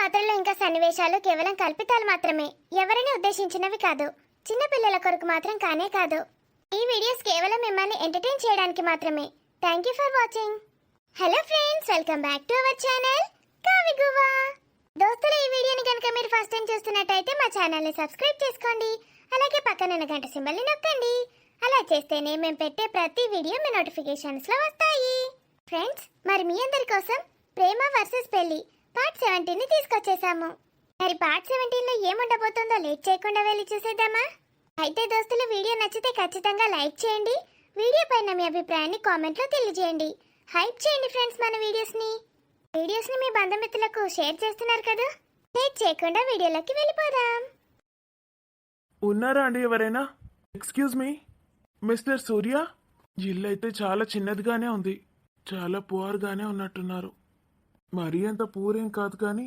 పాత్రలో ఇంకా సన్నివేశాలు కేవలం కల్పితాలు మాత్రమే, ఎవరిని ఉద్దేశించినవి కాదు. చిన్న పిల్లల కొరకు మాత్రం కానే కాదు. ఈ వీడియోస్ కేవలం మిమ్మల్ని ఎంటర్టైన్ చేయడానికి మాత్రమే. Thank you for watching. Hello friends, welcome back to our channel Kaviguva. దోస్తులు, ఈ వీడియోని కనుక మీరు ఫస్ట్ టైం చూస్తున్నట్టయితే మా ఛానల్ని సబ్స్క్రైబ్ చేసుకోండి. అలాగే పక్కన ఉన్న గంట సింబల్ని నొక్కండి. అలా చేస్తేనే మేము పెట్టే ప్రతి వీడియో మీ నోటిఫికేషన్స్లో వస్తాయి. ఫ్రెండ్స్, మరి మీ అందరి కోసం ప్రేమ వర్సెస్ పెళ్లి పార్ట్ 17ని తీసుకొచ్చేసాము. మరి పార్ట్ 17లో ఏముండబోతుందో లేట్ చేయకుండా వెళ్ళి చూసేద్దామా? అయితే దోస్తులు, వీడియో నచ్చితే ఖచ్చితంగా లైక్ చేయండి. వీడియో పైన మీ అభిప్రాయాన్ని కామెంట్లో తెలియజేయండి. హైప్ చేయండి ఫ్రెండ్స్. మన వీడియోస్ని మీ బంధుమిత్రులకు షేర్ చేస్తున్నారు కదా. లేట్ చేయకుండా వీడియోలోకి వెళ్ళిపోదాం. ఉన్నారా అండి ఎవరైనా? ఎక్స్క్యూజ్ మీ, మిస్టర్ సూర్య. ఇల్లు అయితే చాలా చిన్నదిగానే ఉంది, చాలా పువర్గానే ఉన్నట్టున్నారు. మరీ అంత పూరేం కాదు, కానీ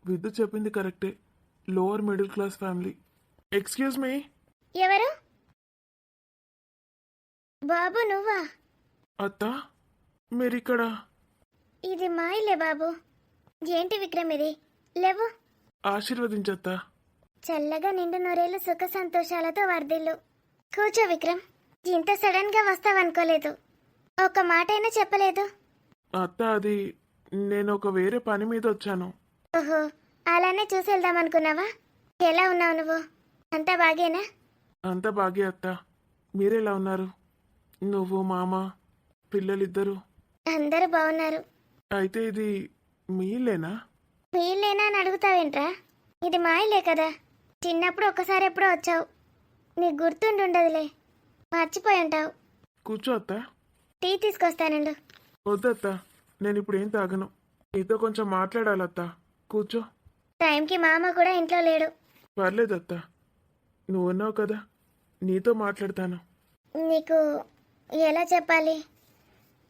విద్య చెప్పింది కరెక్టే, lower middle class family. Excuse me. ఎవరు? బాబు నువ్వా? అత్త, మీరిక్కడ? ఇది మా ఇల్లే బాబు. ఏంటి విక్రమ్ ఇది? లేవు. ఆశీర్వదించత్తా. చల్లగా నిండు నూరేళ్ళు సుఖ సంతోషాలతో వర్ధిల్లు. కూర్చో విక్రమ్. ఇంత సడన్ గా వస్తావనుకోలేదు. ఒక మాట అయినా చెప్పలేదు. అత్త, అది నేను ఒక వేరే పని మీద వచ్చాను. ఓహో, అలానే చూసి వెళ్దాం అనుకున్నావా? ఎలా ఉన్నావు నువ్వు? అంతా బాగేనా? అంత బాగే అత్త. మీరెలా ఉన్నారు? నువ్వు, మామ, పిల్లలిద్దరు? అందరూ బాగున్నారు. అయితే ఇది మీ ఇల్లేనా? వీళ్ళేనా అని అడుగుతావేంట్రా? ఇది మా ఇల్లే కదా. చిన్నప్పుడు ఒకసారి ఎప్పుడో వచ్చావు. నీకు గుర్తుండుండదులే, మర్చిపోయి ఉంటావు. కూర్చో అత్త. టీ తీసుకొస్తానండు. వద్దత్తా, నేను ఇప్పుడు ఏం తాగను. నీతో కొంచెం మాట్లాడాలత్తా. కూర్చో. టైంకి మామ కూడా ఇంట్లో లేడు. పర్లేదత్తా, నువ్వు ఉన్నావు కదా, నీతో మాట్లాడతాను. నీకు ఎలా చెప్పాలి?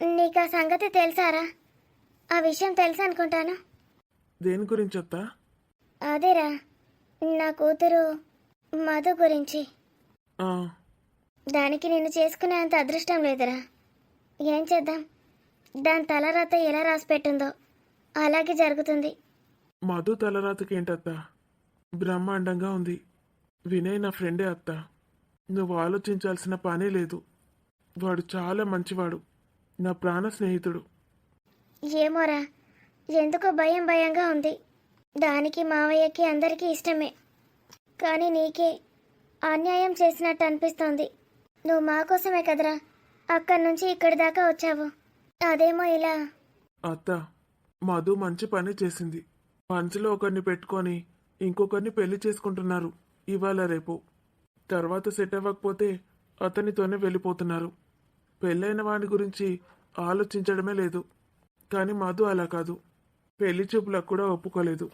నీకు ఆ సంగతి తెలుసారా? ఆ విషయం తెలుసు అనుకుంటాను. దేని గురించి అత్తా? అదేరా, నా కూతురు మధు గురించి. ఆ, దానికి నిన్ను చేసుకునే అంత అదృష్టం లేదురా. ఏం చేద్దాం, దాని తలరాత ఎలా రాసి పెట్టిందో అలాగే జరుగుతుంది. మధు తలరాతకి ఏంటత్తా? బ్రహ్మాండంగా ఉంది. వినయ్ నా ఫ్రెండే అత్త. నువ్వు ఆలోచించాల్సిన పనే లేదు. వాడు చాలా మంచివాడు, నా ప్రాణ స్నేహితుడు. ఏమోరా, ఎందుకో భయంగా ఉంది. దానికి మావయ్యకి అందరికీ ఇష్టమే, కానీ నీకే అన్యాయం చేసినట్టు అనిపిస్తోంది. నువ్వు మా కోసమే కదరా అక్కడి నుంచి ఇక్కడి దాకా వచ్చావు. అదేమో ఇలా. అత్త, మధు మంచి పని చేసింది. మనసులో ఒకరిని పెట్టుకొని ఇంకొకరిని పెళ్లి చేసుకుంటున్నారు ఇవాళ రేపు. తర్వాత సెట్ అవ్వకపోతే అతనితోనే వెళ్ళిపోతున్నారు. పెళ్ళైన వాడి గురించి ఆలోచించడమే లేదు. కానీ మధు అలా కాదు. పెళ్లి చూపులకు కూడా ఒప్పుకోలేదు.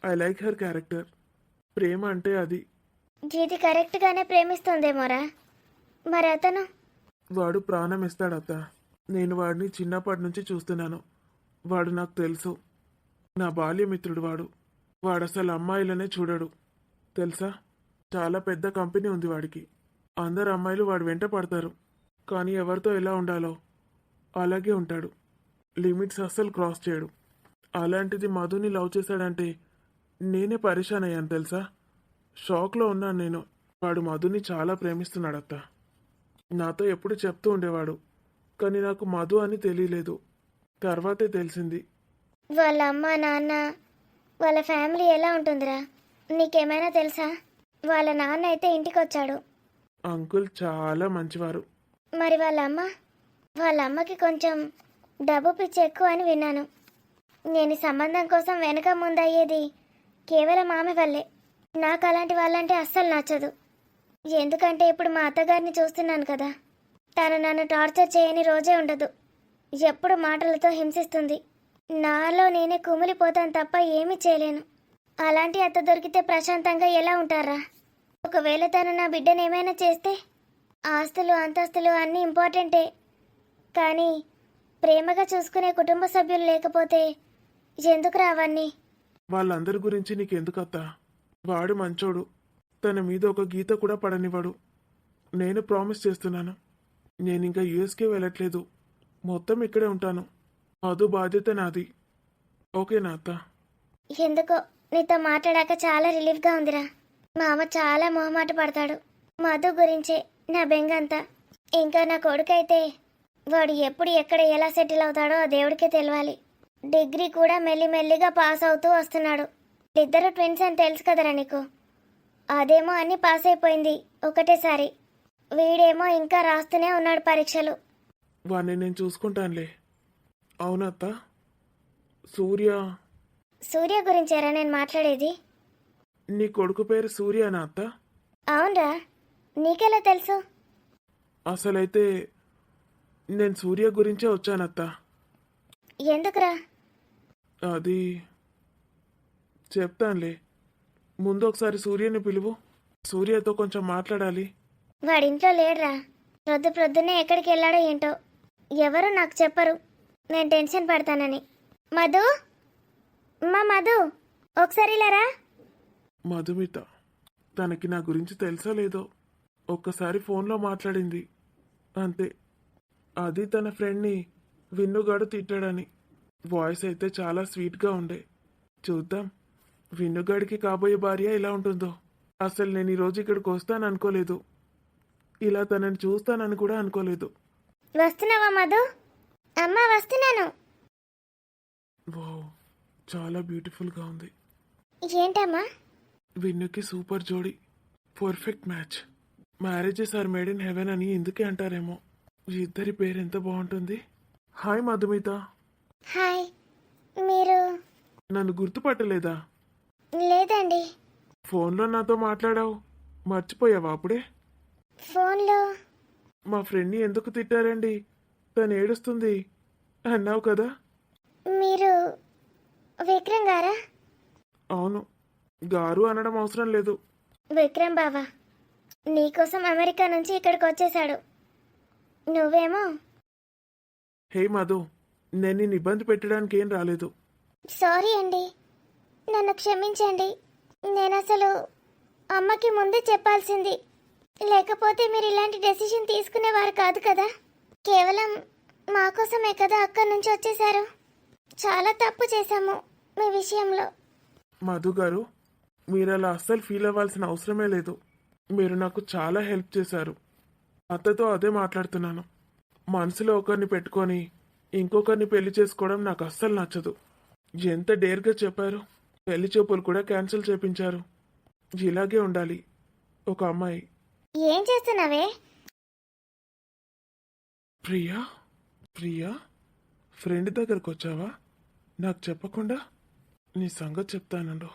I like her character. ప్రేమ అంటే అది. జీతి కరెక్ట్గానే ప్రేమిస్తుందేమోరా. మరి అతను? వాడు ప్రాణం ఇస్తాడత్త. నేను వాడిని చిన్నప్పటి నుంచి చూస్తున్నాను. వాడు నాకు తెలుసు. నా బాల్యమిత్రుడు వాడు. వాడసలు అమ్మాయిలనే చూడడు తెలుసా. చాలా పెద్ద కంపెనీ ఉంది వాడికి. అందరు అమ్మాయిలు వాడు వెంట పడతారు. కానీ ఎవరితో ఎలా ఉండాలో అలాగే ఉంటాడు. లిమిట్స్ అస్సలు క్రాస్ చేయడు. అలాంటిది మధుని లవ్ చేశాడంటే నేనే పరిశాన్ అయ్యాను తెలుసా. షాక్లో ఉన్నాను నేను. వాడు మధుని చాలా ప్రేమిస్తున్నాడత్త. నాతో ఎప్పుడు చెప్తూ ఉండేవాడు, కానీ నాకు మధు అని తెలియలేదు. తర్వాతే తెలిసింది. వాళ్ళ అమ్మ నాన్న, వాళ్ళ ఫ్యామిలీ ఎలా ఉంటుందిరా? నీకేమైనా తెలుసా? వాళ్ళ నాన్న అయితే ఇంటికి వచ్చాడు. అంకుల్ చాలా మంచివారు. మరి వాళ్ళ అమ్మకి కొంచెం డబ్బు పిచ్చి ఎక్కువ అని విన్నాను. నేను ఈ సంబంధం కోసం వెనక ముందయ్యేది కేవలం ఆమె వల్లే. నాకు అలాంటి వాళ్ళంటే అస్సలు నచ్చదు. ఎందుకంటే ఇప్పుడు మా అత్తగారిని చూస్తున్నాను కదా. తను నన్ను టార్చర్ చేయని రోజే ఉండదు. ఎప్పుడు మాటలతో హింసిస్తుంది. నాలో నేనే కుమిలిపోతాను తప్ప ఏమీ చేయలేను. అలాంటి అత్త దొరికితే ప్రశాంతంగా ఎలా ఉంటారా? ఒకవేళ తను నా బిడ్డనేమైనా చేస్తే? ఆస్తులు అంతస్తులు అన్నీ ఇంపార్టెంటే, కానీ ప్రేమగా చూసుకునే కుటుంబ సభ్యులు లేకపోతే ఎందుకురా అవన్నీ? వాళ్ళందరి గురించి నీకెందుకత్తా? వాడు మంచోడు. తన మీద ఒక గీత కూడా పడనివాడు. నేను ప్రామిస్ చేస్తున్నాను, నేనింకా యూఎస్కే వెళ్ళట్లేదు. మొత్తం ఇక్కడే ఉంటాను. మధు బాధ్యత నాది. ఓకేనా అత్త? ఎందుకో నీతో మాట్లాడాక చాలా రిలీఫ్గా ఉందిరా. మా అమ్మ చాలా మొహమాట పడతాడు. మధు గురించే నా బెంగంతా. ఇంకా నా కొడుకైతే వాడు ఎప్పుడు ఎక్కడ ఎలా సెటిల్ అవుతాడో ఆ దేవుడికే తెలియాలి. డిగ్రీ కూడా మెల్లిమెల్లిగా పాస్ అవుతూ వస్తున్నాడు. ఇద్దరు ట్విన్స్ అని తెలుసు కదరా నీకు. అదేమో అన్ని పాస్ అయిపోయింది ఒకటేసారి. వీడేమో ఇంకా రాస్తూనే ఉన్నాడు పరీక్షలు. వాడిని నేను చూసుకుంటానులే. అవునత్త, సూర్య సూర్య గురించేరా నేను మాట్లాడేది. నీ కొడుకు పేరు సూర్యనా అత్త? అవునరా, నీకెలా తెలుసు? అసలైతే నేను సూర్య గురించే వచ్చానత్త. ఎందుకురా? అది చెప్తానులే. ముందు ఒకసారి సూర్యని పిలువు. సూర్యతో కొంచెం మాట్లాడాలి. వాడింట్లో లేడురా. ప్రొద్దునే ఎక్కడికి వెళ్ళాడో ఏంటో. ఎవరు నాకు చెప్పరు. నేను టెన్షన్ పడతానని. మధు, మధు, ఒకసారి లేరా. మధుమిత, తనకి నా గురించి తెలుసా లేదో ఒక్కసారి ఫోన్లో మాట్లాడింది అంతే. అది తన ఫ్రెండ్ని విన్నుగాడు తిట్టాడని. వాయిస్ అయితే చాలా స్వీట్గా ఉండే. చూద్దాం విన్నుగాడికి కాబోయే భార్య ఎలా ఉంటుందో. అసలు నేను ఈరోజు ఇక్కడికి వస్తాను అనుకోలేదు. ఇలా తనని చూస్తానని కూడా అనుకోలేదు. వస్తున్నావా మధు? అమ్మా వస్తున్నాను. వావ్, చాలా బ్యూటిఫుల్గా ఉంది. ఏంటమ్మా? విన్నుకి సూపర్ జోడి, perfect match. Marriages are made in heaven అని ఎందుకే అంటారేమో. ఈ ఇద్దరి పేరు ఎంత బాగుంటుంది. హాయ్ మధుమిత. హాయ్. మీరు? నన్ను గుర్తుపట్టలేదా? లేదండి. ఫోన్లో నాతో మాట్లాడావు, మర్చిపోయావా అప్పుడే? ఫోన్లో మా ఫ్రెండ్ని ఎందుకు తిట్టారండి, తను ఏడుస్తుంది అన్నావు కదా. మీరు విక్రమ్ గారా? అవును, గారు అనడం అవసరం లేదు. విక్రమ్ బావా నీకోసం అమెరికా నుంచి ఇక్కడికి వచ్చేసాడు. నువ్వేమో. హే మధు, నేను నిన్ను ఇబ్బంది పెట్టడానికి ఏం రాలేదు. సారీ అండి, నన్ను క్షమించండి. నేను అసలు అమ్మకి ముందే చెప్పాల్సింది. లేకపోతే మీరు ఇలాంటి డెసిషన్ తీసుకునేవారు కాదు కదా. కేవలం మా కోసమే కదా అక్కడి నుంచి వచ్చేసారు. చాలా తప్పు చేశాము మీ విషయంలో. మధు గారు, మీరు అలా అస్సలు ఫీల్ అవ్వాల్సిన అవసరమే లేదు. మీరు నాకు చాలా హెల్ప్ చేశారు. అత్తతో అదే మాట్లాడుతున్నాను. మనసులో ఒకరిని పెట్టుకొని ఇంకొకరిని పెళ్లి చేసుకోవడం నాకు అస్సలు నచ్చదు. ఎంత డేర్గా చెప్పారు. పెళ్లి చూపులు కూడా క్యాన్సిల్ చేపించారు. ఇలాగే ఉండాలి ఒక అమ్మాయి. ఏం చేస్తున్నావే? ప్రియా, ప్రియా, ఫ్రెండ్ దగ్గరకు వచ్చావా? నాకు చెప్పకుండా? నీ సంగతి చెప్తానండు.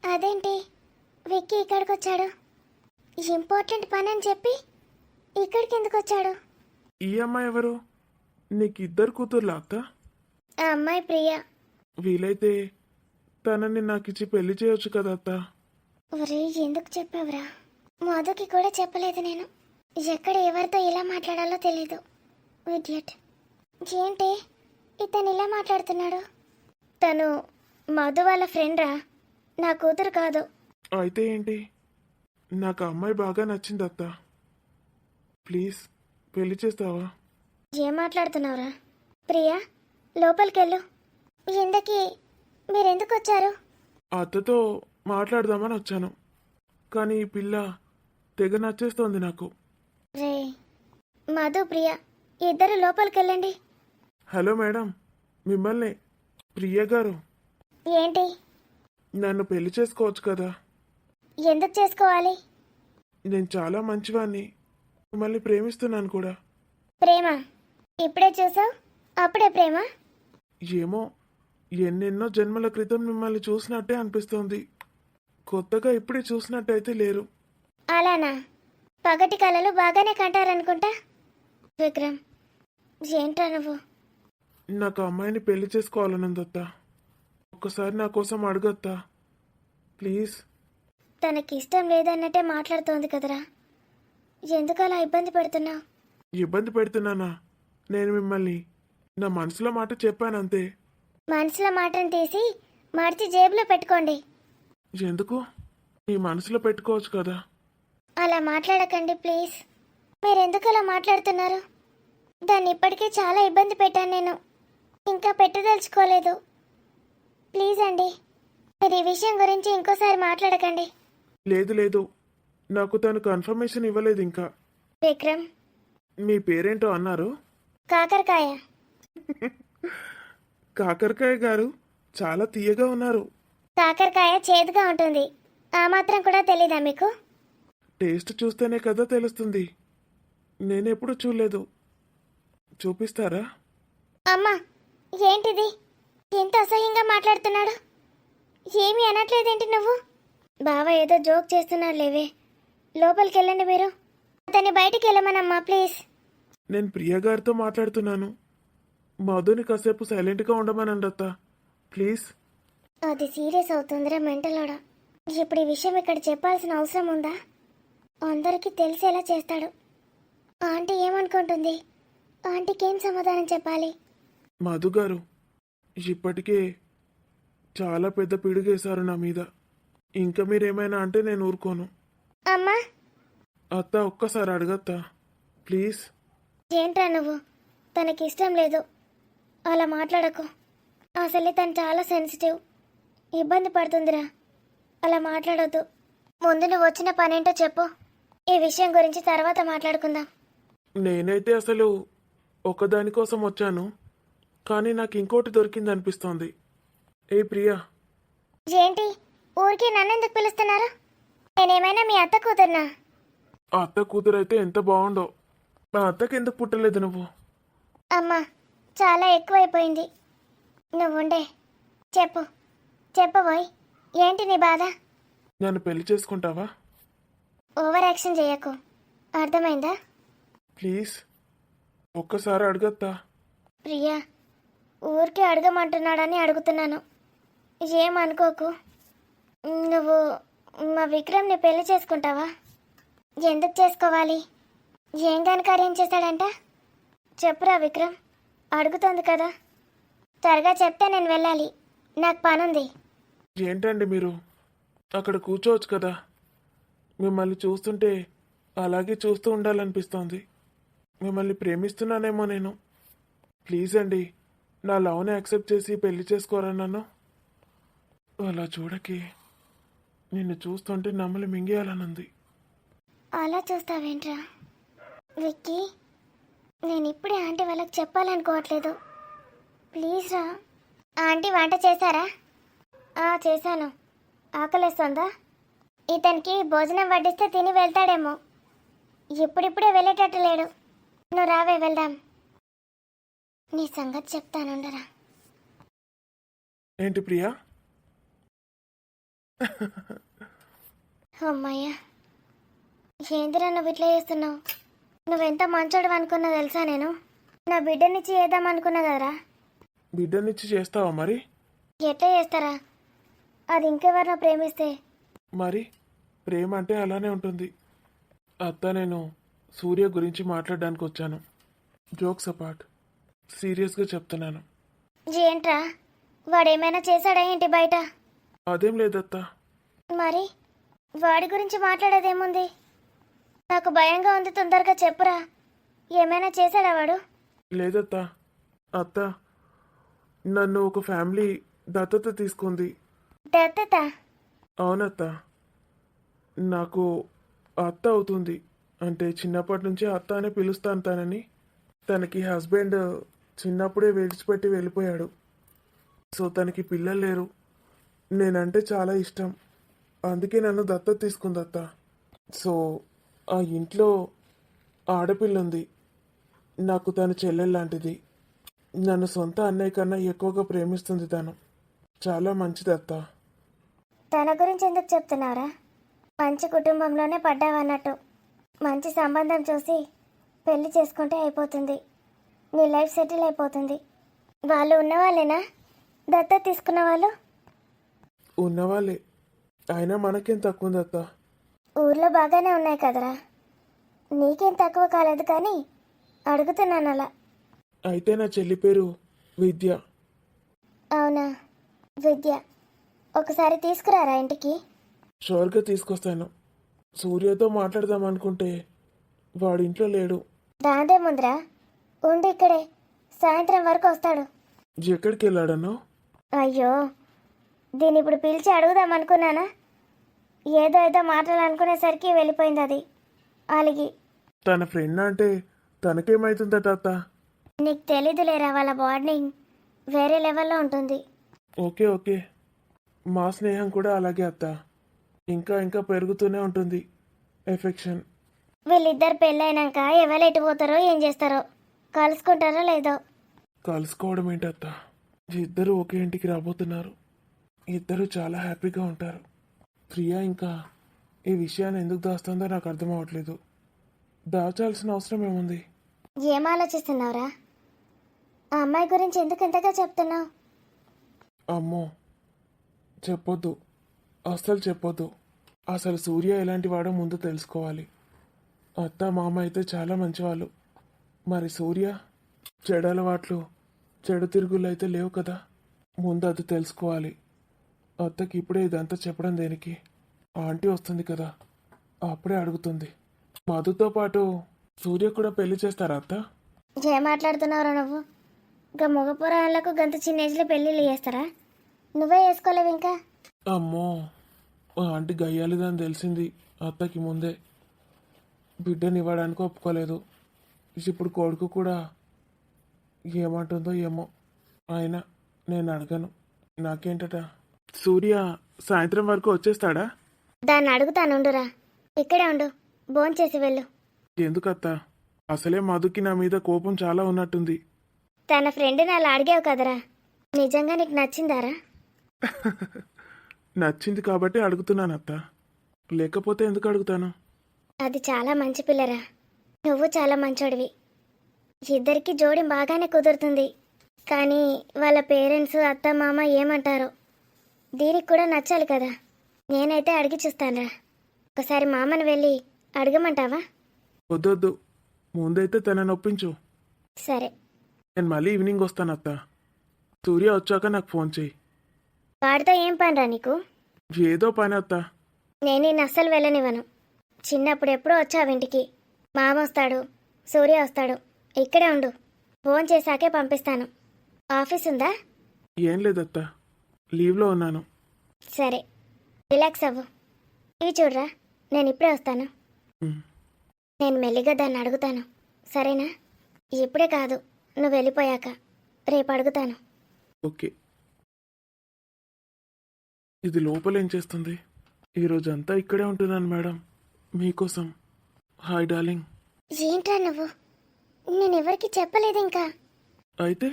అదేంటి విక్కీ ఇక్కడికి వచ్చాడు? ఇంపార్టెంట్ పని అని చెప్పి ఇక్కడికి ఎందుకు వచ్చాడు? ఈ అమ్మాయి ఎవరు? నీకు ఇద్దరు కూతుర్లా అత్త? ఆ అమ్మాయి ప్రియా. వీలైతే తనని నాకిచ్చి పెళ్లి చేయొచ్చు కదా అత్త. ఒరే ఎందుకు చెప్పావురా? మధుకి కూడా చెప్పలేదు నేను. ఎక్కడ ఎవరితో ఇలా మాట్లాడాలో తెలీదు. ఇడియట్. ఏంటి ఇతను ఇలా మాట్లాడుతున్నాడు? తను మధు వాళ్ళ ఫ్రెండ్ రా, నా కూతురు కాదు. అయితే ఏంటి? నాకు ఆ అమ్మాయి బాగా నచ్చింది అత్త. ప్లీజ్ పెళ్లి చేస్తావా? ఏం మాట్లాడుతున్నావురా? ప్రియా లోపలికెళ్ళు. ఇందకి మీరెందుకు వచ్చారు? అత్తతో మాట్లాడదామని వచ్చాను, కానీ ఈ పిల్ల తెగ నచ్చేస్తోంది నాకు. రే మధు ప్రియా ఇద్దరు లోపలికెళ్ళండి. హలో మేడం, మిమ్మల్ని. ప్రియ గారు, ఏంటి? నన్ను పెళ్లి చేసుకోవచ్చు కదా? ఎందుకు చేసుకోవాలి? నేను చాలా మంచివాణ్ణి, మిమ్మల్ని ప్రేమిస్తున్నాను కూడా. ప్రేమ ఇప్పుడే చూసావు, అప్పుడే ప్రేమ? ఏమో, ఎన్నెన్నో జన్మల క్రితం మిమ్మల్ని చూసినట్టే అనిపిస్తోంది. కొత్తగా ఇప్పుడే చూసినట్టయితే లేరు. అలానా? పగటి కళలు బాగానే కంటారనుకుంటా. విక్రమ్ ఏంట్రా నువ్వు? నాకు ఆ అమ్మాయిని పెళ్లి చేసుకోవాలనుందత్తా. ఒక్కసారి నా కోసం అడగత్తా ప్లీజ్. తనకి ఇష్టం లేదన్నట్టే మాట్లాడుతోంది కదరా. ఎందుకు అలా ఇబ్బంది పెడుతున్నావు? ఇబ్బంది పెడుతున్నానా? నేను మిమ్మల్ని నా మనసులో మాట చెప్పానంతే. మనసులో మాటను తీసి మార్చి జేబులో పెట్టుకోండి. ఎందుకు? మీ మనసులో పెట్టుకోవచ్చు కదా. అలా మాట్లాడకండి ప్లీజ్. మీరెందుకు అలా మాట్లాడుతున్నారు? దాన్ని ఇప్పటికే చాలా ఇబ్బంది పెట్టాను నేను. ఇంకా పెట్టదలుచుకోలేదు. ప్లీజ్ అండి. మీరు ఈ విషయం గురించి ఇంకోసారి మాట్లాడకండి. లేదు లేదు, నాకు తను కన్ఫర్మేషన్ ఇవ్వలేదు ఇంకా. విక్రమ్. మీ పేరేంటో అన్నారు? కాకరకాయ. కాకరకాయ గారు చాలా తీయగా ఉన్నారు. కాకరకాయ చేదుగా ఉంటుంది. ఆ మాత్రం కూడా తెలీదా మీకు? టేస్ట్ చూస్తేనే కదా తెలుస్తుంది. నేనెప్పుడు చూడలేదు. చూపిస్తారా? అమ్మా, ఏంటిది? ఎంత అసహ్యంగా మాట్లాడుతున్నాడు. ఏమీ అనట్లేదేంటి నువ్వు? బావ ఏదో జోక్ చేస్తున్నాడు లేవే. లోపలికి వెళ్ళండి మీరు. అతన్ని బయటికి వెళ్ళమనమ్మా ప్లీజ్. నేను ప్రియ గారితో మాట్లాడుతున్నాను. మధుని కాసేపు సైలెంట్గా ఉండమనండి అత్త, ప్లీజ్. అది సీరియస్ అవుతుందిరా మెంటలోడా. ఇప్పుడు ఈ విషయం ఇక్కడ చెప్పాల్సిన అవసరం ఉందా? అందరికీ తెలిసేలా చేస్తాడు. ఆంటీ ఏమనుకుంటుంది? ఆంటీకి ఏం సమాధానం చెప్పాలి? మధు గారు ఇప్పటికే చాలా పెద్ద పిడుగేశారు నా మీద. ఇంకా మీరేమైనా అంటే నేను ఊరుకోను. అమ్మా. అత్త ఒక్కసారి అడగత్తా ప్లీజ్. ఏంట్రా నువ్వు? తనకి ఇష్టం లేదు. అలా మాట్లాడకు. అసలే తను చాలా సెన్సిటివ్. ఇబ్బంది పడుతుందిరా. అలా మాట్లాడొద్దు. ముందు నువ్వు వచ్చిన పనేంటో చెప్పు. ఈ విషయం గురించి తర్వాత మాట్లాడుకుందాం. నేనైతే అసలు ఒకదానికోసం వచ్చాను, కానీ నాకు ఇంకోటి దొరికింది అనిపిస్తోంది. ఏ ప్రియా. ఏంటి ఊరికి నన్నెందుకు పిలుస్తున్నారు? నేనేమైనా మీ అత్త కూతురునా? ఆ అత్త కూతురైతే ఎంత బాగుండో. నా అత్తకి ఎందుకు పుట్టలేదు నువ్వు? అమ్మా, చాలా ఎక్కువైపోయింది. నువ్వుండే. చెప్పు చెప్పబోయ్. ఏంటి నీ బాధ? నన్ను పెళ్లి చేసుకుంటావా? ఓవర్ యాక్షన్ చేయకు. అర్థమైందా? ప్లీజ్ ఒక్కసారి అడగత్తా. ప్రియా, ఊరికే అడగమంటున్నాడని అడుగుతున్నాను. ఏమనుకోకు. నువ్వు మా విక్రమ్ని పెళ్లి చేసుకుంటావా? ఎందుకు చేసుకోవాలి? ఏం కార్యం చేశాడంట? చెప్పురా విక్రమ్. అడుగుతోంది కదా. త్వరగా చెప్తే నేను వెళ్ళాలి. నాకు పనుంది. ఏంటండి మీరు? అక్కడ కూర్చోవచ్చు కదా. మిమ్మల్ని చూస్తుంటే అలాగే చూస్తూ ఉండాలనిపిస్తోంది. మిమ్మల్ని ప్రేమిస్తున్నానేమో నేను. ప్లీజ్ అండి, నా లవ్ని యాక్సెప్ట్ చేసి పెళ్లి చేసుకోరా నన్ను. అలా చూడకే. నిన్ను చూస్తుంటే నమ్మలు మింగేయాలనుంది. అలా చూస్తావేంట్రా విక్కీ? నేను ఇప్పుడే ఆంటీ వాళ్ళకి చెప్పాలనుకోవట్లేదు. ప్లీజ్ రా. ఆంటీ వంట చేశారా? చేశాను. ఆకలేస్తుందా? ఇతనికి భోజనం వడ్డిస్తే తిని వెళ్తాడేమో. ఇప్పుడిప్పుడే వెళ్ళేటట్టు లేడు. నువ్వు రావే వెళ్దాం. నీ సంగతి చెప్తానుండరా. ఏంటి ప్రియా? అమ్మయ్యా, ఏందిరా నువ్వు ఇట్లా చేస్తున్నావు? నువ్వెంత మంచోడు అనుకున్నా తెలుసా? నేను నా బిడ్డనిచ్చి చేద్దాం అనుకున్నా కదరా. బిడ్డనిచ్చి చేస్తావా మరి? ఎట్లా చేస్తారా? అది ఇంకెవరినో ప్రేమిస్తే. మరి ప్రేమ అంటే అలానే ఉంటుంది. అత్త, నేను సూర్య గురించి మాట్లాడడానికి వచ్చాను. జోక్స్ అపార్ట్, సీరియస్గా చెప్తున్నాను. ఏంట్రా, వాడేమైనా చేశాడా ఏంటి బయట? అదేం లేదత్త. మరి వాడి గురించి మాట్లాడేదేముంది? నాకు భయంగా ఉంది. తొందరగా చెప్పురా. ఏమైనా చేశాడా వాడు? లేదత్త. అత్త, నన్ను ఒక ఫ్యామిలీ దత్తత తీసుకుంది. దత్తత? అవునత్త. నాకు అత్త అవుతుంది. అంటే చిన్నప్పటి నుంచి అత్త అనే పిలుస్తాను తనని. తనకి హస్బెండ్ చిన్నప్పుడే విడిచిపెట్టి వెళ్ళిపోయాడు. సో తనకి పిల్లలు లేరు. నేనంటే చాలా ఇష్టం. అందుకే నన్ను దత్తత తీసుకుంది అత్త. సో ఆ ఇంట్లో ఆడపిల్ల ఉంది. నాకు తను చెల్లెలు లాంటిది. నన్ను సొంత అన్నయ్య కన్నా ఎక్కువగా ప్రేమిస్తుంది తను. చాలా మంచిది అత్త. తన గురించి ఎందుకు చెప్తున్నారా? మంచి కుటుంబంలోనే పడ్డావన్నట్టు. మంచి సంబంధం చూసి పెళ్లి చేసుకుంటే అయిపోతుంది. నీ లైఫ్ సెటిల్ అయిపోతుంది. వాళ్ళు ఉన్నవాళ్ళేనా దత్త తీసుకున్న వాళ్ళు? ఉన్నవాళ్ళే. అయినా మనకేం తక్కువ ఉంది అత్త. ఊర్లో బాగానే ఉన్నాయి కదరా. నీకేం తక్కువ కాలేదు కానీ అడుగుతున్నాను అలా. అయితే నా చెల్లి పేరు విద్య. అవునా? విద్య. ఒకసారి తీసుకురారా ఇంటికి. షూర్గా తీసుకొస్తాను. సూర్యతో మాట్లాడదాం అనుకుంటే వాడి ఇంట్లో లేడు. దాందే ముందరా ఉండి ఇక్కడే. సాయంత్రం వరకు వస్తాడు. ఎక్కడికి వెళ్ళాడనో? అయ్యో, దీన్ని ఇప్పుడు పిలిచి అడుగుదాం అనుకున్నానా, ఏదో ఏదో మాట్లాడాలనుకునేసరికి వెళ్ళిపోయింది అది అలిగి. తన ఫ్రెండ్ అంటే తనకేమవుతుందట అత్త? నీకు తెలీదులేరా, వాళ్ళ బాండింగ్ వేరే లెవెల్లో ఉంటుంది. ఓకే ఓకే, మా స్నేహం కూడా అలాగే అత్త, ఇంకా ఇంకా పెరుగుతూనే ఉంటుంది ఎఫెక్షన్. వీళ్ళిద్దరు పెళ్ళైనాక ఎవరు ఎటు పోతారో ఏం చేస్తారో, కలుసుకుంటారో లేదో. కలుసుకోవడం ఏంటత్త, ఇద్దరు ఒకే ఇంటికి రాబోతున్నారు, ఇద్దరు చాలా హ్యాపీగా ఉంటారు. ప్రియా ఇంకా ఈ విషయాన్ని ఎందుకు దాస్తుందో నాకు అర్థం అవ్వట్లేదు. దాచాల్సిన అవసరం ఏముంది? ఏం ఆలోచిస్తున్నావురా? ఆ అమ్మాయి గురించి ఎందుకు ఎంతగా చెప్తున్నావు? అమ్మో, చెప్పొద్దు, అస్సలు చెప్పొద్దు. అసలు సూర్య ఎలాంటి వాడో ముందు తెలుసుకోవాలి. అత్త మామ అయితే చాలా మంచివాళ్ళు, మరి సూర్య చెడు అలవాట్లు చెడు తిరుగులు అయితే లేవు కదా. ముందు అది తెలుసుకోవాలి. అత్తకి ఇప్పుడే ఇదంతా చెప్పడం దేనికి? ఆంటీ వస్తుంది కదా, అప్పుడే అడుగుతుంది. మధుతో పాటు సూర్య కూడా పెళ్లి చేస్తారా అత్త? ఏం మాట్లాడుతున్నావురా నువ్వు? ఇంకా మగ పురాణాలకు గంత చిన్న ఏజ్లో పెళ్ళిళ్ళు చేస్తారా? నువ్వే వేసుకోలేవు ఇంకా. అమ్మో, ఆ ఆంటీ గయ్యాలిదని తెలిసింది అత్తకి ముందే. బిడ్డనివ్వడానికి ఒప్పుకోలేదు. ఇప్పుడు కొడుకు కూడా ఏమంటుందో ఏమో. అయినా నేను అడగను, నాకేంటట. సూర్య సాయంత్రం వరకు వచ్చేస్తాడా? దాన్ని అడుగుతానుండురా, ఇక్కడే ఉండు, భోంచేసి వెళ్ళు. ఎందుకత్త? అసలే మధుకి నా మీద కోపం చాలా ఉన్నట్టుంది. తన ఫ్రెండ్ని అలా అడిగావు కదరా, నిజంగా నీకు నచ్చిందారా? నచ్చింది కాబట్టి అడుగుతున్నాను అత్త, లేకపోతే ఎందుకు అడుగుతాను? అది చాలా మంచి పిల్లరా, నువ్వు చాలా మంచోడివి. ఇద్దరికి జోడి బాగానే కుదురుతుంది, కానీ వాళ్ళ పేరెంట్స్ అత్త మామ ఏమంటారో దీనికి కూడా నచ్చాలి కదా. నేనైతే అడిగి చూస్తానురా, ఒకసారి మామను వెళ్ళి అడగమంటావా? వద్దొద్దు, ముందైతే తనని ఒప్పించు. సరే. నేను మళ్ళీ ఈవినింగ్ వస్తాను అత్త. సూర్య వచ్చాక నాకు ఫోన్ చేయి. వాడితో ఏం పనిరా నీకు? ఏదో పని అత్త. నేను ఈ అస్సలు వెళ్ళనివ్వను. చిన్నప్పుడు ఎప్పుడో వచ్చావు ఇంటికి, మామ వస్తాడు, సూర్య వస్తాడు, ఇక్కడే ఉండు, ఫోన్ చేశాకే పంపిస్తాను. ఆఫీస్ ఉందా? ఏం లేదత్త, లీవ్లో ఉన్నాను. సరే, రిలాక్స్ అవ్వు. ఇవి చూడరా, నేను ఇప్పుడే వస్తాను. ఉమ్, నేను మెల్లిగా దాన్ని అడుగుతాను, సరేనా? ఇప్పుడే కాదు, నువ్వు వెళ్ళిపోయాక రేపు అడుగుతాను. ఓకే. ఇది లోపల ఏం చేస్తుంది? ఈరోజంతా ఇక్కడే ఉంటున్నాను మేడం, మీకోసం. Hi darling. ఏంట్రా నువ్వు? నేను ఎవరికి చెప్పలేదు ఇంకా. అయితే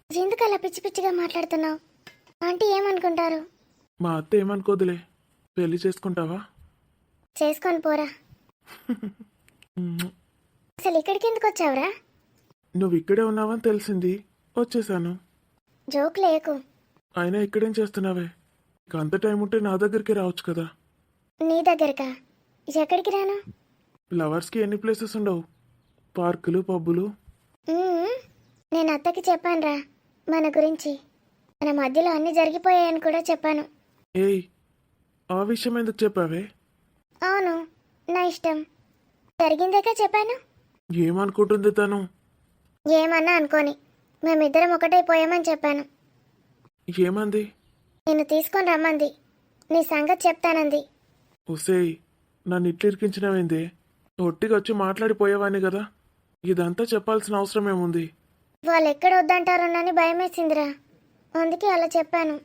ఎందుకు అలా పిచ్చి పిచ్చిగా మాట్లాడుతున్నావు? ఆంటీ ఏమనుకుంటారు? మా అత్త ఏమనుకోదులే. పెళ్లి చేసుకుంటావా? చేసుకొని పోరా. ఉమ్, అసలు ఇక్కడికి ఎందుకు వచ్చావురా? నువ్వు ఇక్కడే ఉన్నావని తెలిసింది, వచ్చేసాను. జోక్ లేకు. అయినా ఇక్కడేం చేస్తున్నావే? ఇక అంత టైం ఉంటే నా దగ్గరికి రావచ్చు కదా. నీ దగ్గరకా? ఎక్కడికి రాను? లవర్స్కి ఎన్ని ప్లేసెస్ ఉండవు? పార్కులు, పబ్బులు. ఉమ్, నేను అత్తకి చెప్పానురా మన గురించి. మన మధ్యలో అన్నీ జరిగిపోయాయని కూడా చెప్పాను. ఏయ్, ఆ విషయం ఎందుకు చెప్పావే? అవును, నా ఇష్టం. జరిగిందేగా చెప్పాను. ఏమనుకుంటుంది తను? ఏమన్నా అనుకోని, మేమిద్దరం ఒకటైపోయామని చెప్పాను. ఏమంది? నిన్ను తీసుకొని రమ్మంది, నీ సంగతి చెప్తానంది. ఒసేయ్, నన్ను ఇట్లు ఇరికించినవేందే? ఒట్టిగా వచ్చి మాట్లాడిపోయేవాని కదా, ఇదంతా చెప్పాల్సిన అవసరం ఏముంది? వాళ్ళు ఎక్కడ వద్దంటారోనని భయమేసిందిరా, అందుకే అలా చెప్పాను.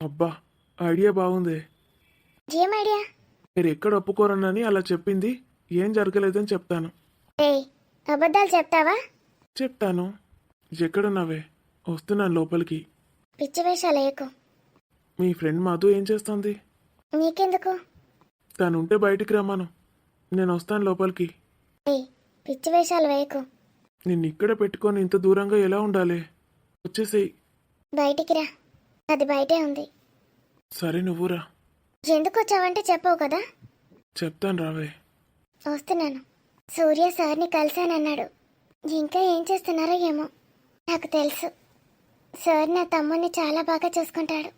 అబ్బా, ఐడియా బాగుందే. ఏం ఐడియా? మీరు ఎక్కడ ఒప్పుకోరనని అలా చెప్పింది. ఏం జరగలేదని చెప్తాను. ఏయ్, అబద్ధాలు చెప్తావా? చెప్తాను. ఎక్కడున్నావే? వస్తున్నాను లోపలికి. పిచ్చి వేషాలు వేయకు. మీ ఫ్రెండ్ మధు ఏం చేస్తుంది? నీకెందుకు? తనుంటే బయటికి రమ్మను, నేను వస్తాను లోపలికి. ఏయ్, పిచ్చి వేషాలు వేయకు. నిన్ను ఇక్కడ పెట్టుకొని ఇంత దూరంగా ఎలా ఉండాలి? వచ్చేసేయ్. బయటికి రా, అది బయటే ఉంది. సరే, నువ్వురా. ఎందుకు వచ్చావంటే చెప్పవు కదా. చెప్తాను, రావే. వస్తున్నాను. సూర్య సార్ని కలిశానన్నాడు. ఇంకా ఏం చేస్తున్నారో ఏమో, నాకు తెలుసు. సార్ నా తమ్ముడిని చాలా బాగా చూసుకుంటాడు.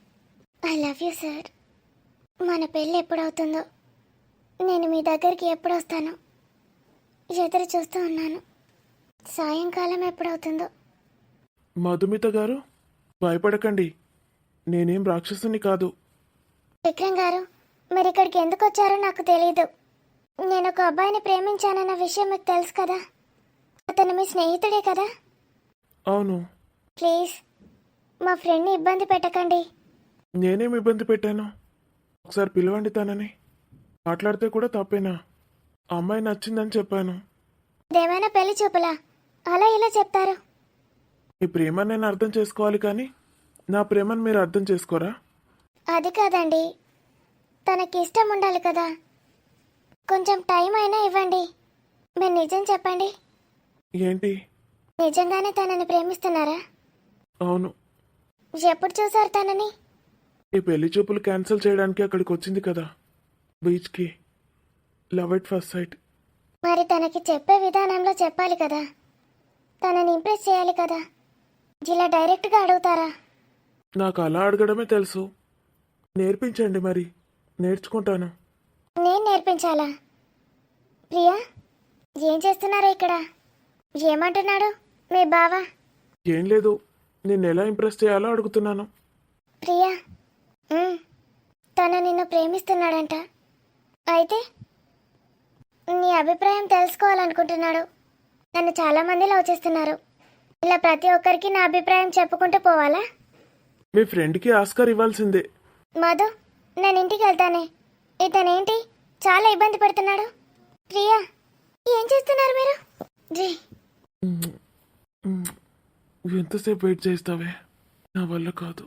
I love you sir. మన పెళ్ళి ఎప్పుడవుతుందో, నేను మీ దగ్గరికి ఎప్పుడు వస్తానో ఎదురు చూస్తూ ఉన్నాను. సాయంకాలం ఎప్పుడవుతుందో. మధుమిత గారు, భయపడకండి, నేనేం రాక్షసుని కాదు. విక్రమ్ గారు, మీరు ఇక్కడికి ఎందుకు వచ్చారో నాకు తెలీదు. నేను ఒక అబ్బాయిని ప్రేమించానన్న విషయం మీకు తెలుసు కదా. అతను మీ స్నేహితుడే కదా. అవును. ప్లీజ్ మా ఫ్రెండ్ని ఇబ్బంది పెట్టకండి. నేనేం ఇబ్బంది పెట్టాను? ఒకసారి పిలవండి తనని. మాట్లాడితే కూడా తప్పేనా? ఆ అమ్మాయి నచ్చిందని చెప్పాను. ఇదేమైనా పెళ్లి చూపులా అలా ఇలా చెప్తారు? మీ ప్రేమను నేను అర్థం చేసుకోవాలి, కానీ నా ప్రేమను మీరు అర్థం చేసుకోరా? అది కాదండి, తనకి ఇష్టం ఉండాలి కదా. కొంచెం టైం అయినా ఇవ్వండి. మీరు నిజం చెప్పండి, ఏంటి? నిజంగానే తనని ప్రేమిస్తున్నారా? అవును. ఎప్పుడు చూసారు తనని? ఈ పెళ్లి చూపులు క్యాన్సిల్ చేయడానికి అక్కడికి వచ్చింది కదా, బీచ్కి. Love at first sight. మరి తనకి చెప్పే విధానంలో చెప్పాలి కదా. తనని ఇంప్రెస్ చేయాలి కదా. ఇలా డైరెక్ట్గా అడుగుతారా? నాకు అలా అడగడమే తెలుసు. నేర్పించండి మరి, నేర్చుకుంటాను. నేను నేర్పించాలా? ప్రియా, ఏం చేస్తున్నారా ఇక్కడ? ఏమంటున్నాడు మీ బావ? ఏం లేదు, నిన్ను ఎలా ఇంప్రెస్ చేయాలో అడుగుతున్నాను. ప్రియా, తను నిన్ను ప్రేమిస్తున్నాడంట. అయితే నీ అభిప్రాయం తెలుసుకోవాలనుకుంటున్నాడు. నన్ను చాలామంది లవ్ చేస్తున్నారు. ఇలా ప్రతి ఒక్కరికి నా అభిప్రాయం చెప్పుకుంటూ పోవాలా? మీ ఫ్రెండ్కి ఆస్కార్ ఇవ్వాల్సిందే. మధు, నేను ఇంటికి వెళ్తానే. ఇతనేంటి చాలా ఇబ్బంది పెడుతున్నాడు. ప్రియా, ఏం చేస్తున్నారు మీరు? జీ, ఎంతసేపు వెయిట్ చేస్తావే? నా వల్ల కాదు.